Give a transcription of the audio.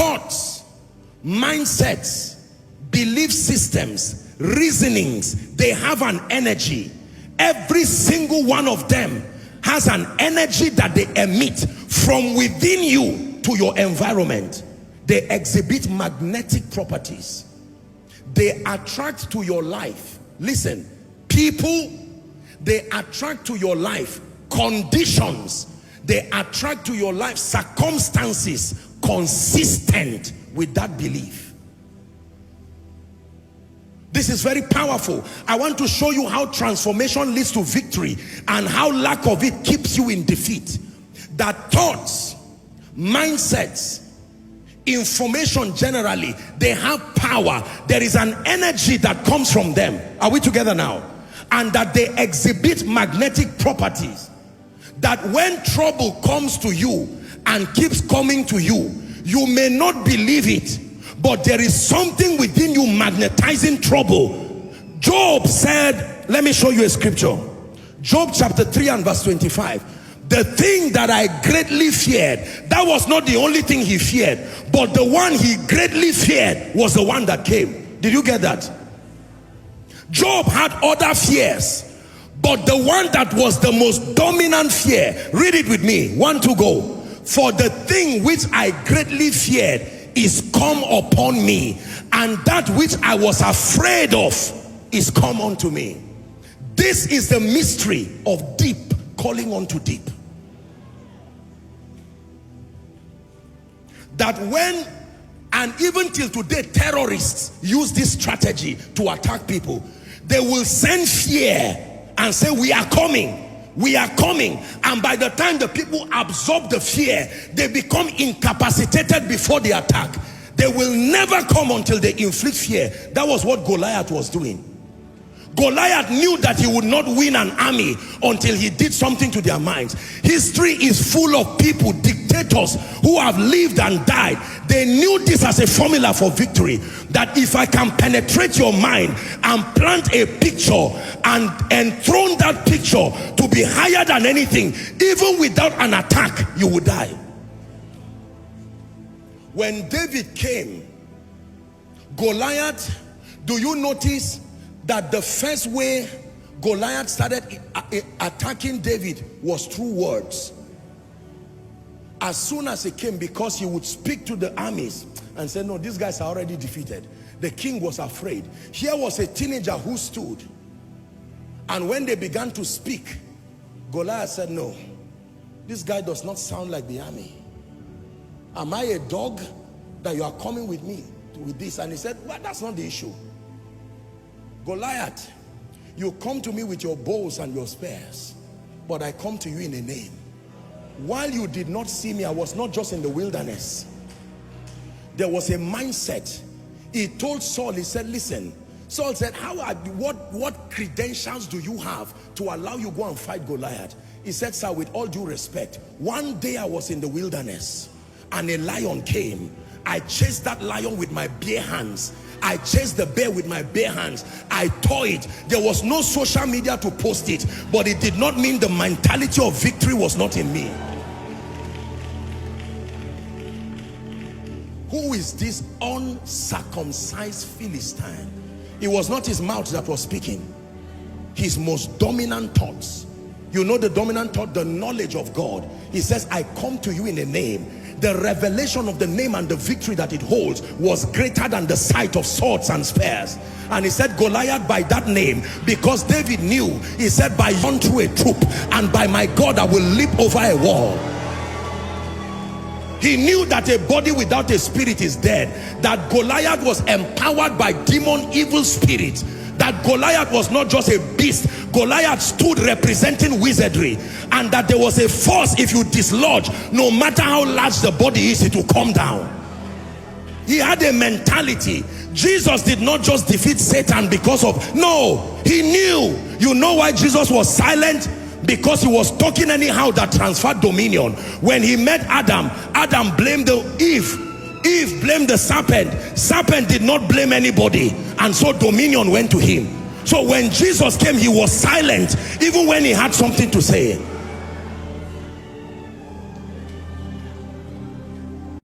thoughts, mindsets, belief systems, reasonings, they have an energy. Every single one of them has an energy that they emit from within you to your environment. They exhibit magnetic properties. They attract to your life. Listen, people, they attract to your life conditions. They attract to your life circumstances consistent with that belief. This is very powerful. I want to show you how transformation leads to victory and how lack of it keeps you in defeat. That thoughts, mindsets, information generally, they have power. There is an energy that comes from them. Are we together now? And that they exhibit magnetic properties. That when trouble comes to you and keeps coming to you, you may not believe it, but there is something within you magnetizing trouble. Job said, let me show you a scripture. Job chapter 3 and verse 25. The thing that I greatly feared, that was not the only thing he feared, but the one he greatly feared was the one that came. Did you get that? Job had other fears, but the one that was the most dominant fear, read it with me, 1, 2, go. For the thing which I greatly feared is come upon me, and that which I was afraid of is come unto me. This is the mystery of deep calling unto deep. That when, and even till today, terrorists use this strategy to attack people. They will send fear and say, we are coming. We are coming. And by the time the people absorb the fear, they become incapacitated before the attack. They will never come until they inflict fear. That was what Goliath was doing. Goliath knew that he would not win an army until he did something to their minds. History is full of people, dictators, who have lived and died. They knew this as a formula for victory. That if I can penetrate your mind and plant a picture and enthrone that picture to be higher than anything, even without an attack, you will die. When David came, Goliath, do you notice that the first way Goliath started attacking David was through words? As soon as he came, because he would speak to the armies and say, no, these guys are already defeated. The king was afraid. Here was a teenager who stood, and when they began to speak, Goliath said, no, this guy does not sound like the army. Am I a dog that you are coming with me with this? And he said, well, that's not the issue. Goliath, you come to me with your bows and your spears, but I come to you in a name. While you did not see me, I was not just in the wilderness. There was a mindset. He told Saul, he said, listen. Saul said, what credentials do you have to allow you go and fight Goliath? He said, sir, with all due respect, one day I was in the wilderness and a lion came. I chased that lion with my bare hands. I chased the bear with my bare hands. I tore it. There was no social media to post it, but it did not mean the mentality of victory was not in me. Who is this uncircumcised Philistine? It was not his mouth that was speaking. His most dominant thoughts. You know the dominant thought? The knowledge of God. He says, I come to you in a name. The revelation of the name and the victory that it holds was greater than the sight of swords and spears. And he said, Goliath, by that name, because David knew, he said, by run through a troop, and by my God I will leap over a wall. He knew that a body without a spirit is dead. That Goliath was empowered by demon evil spirits. That Goliath was not just a beast. Goliath stood representing wizardry. And that there was a force, if you dislodge, no matter how large the body is, it will come down. He had a mentality. Jesus did not just defeat Satan because of, no, he knew. You know why Jesus was silent? Because he was talking anyhow that transferred dominion. When he met Adam, Adam blamed Eve. Eve blamed the serpent. Serpent did not blame anybody. And so dominion went to him. So when Jesus came, he was silent, even when he had something to say.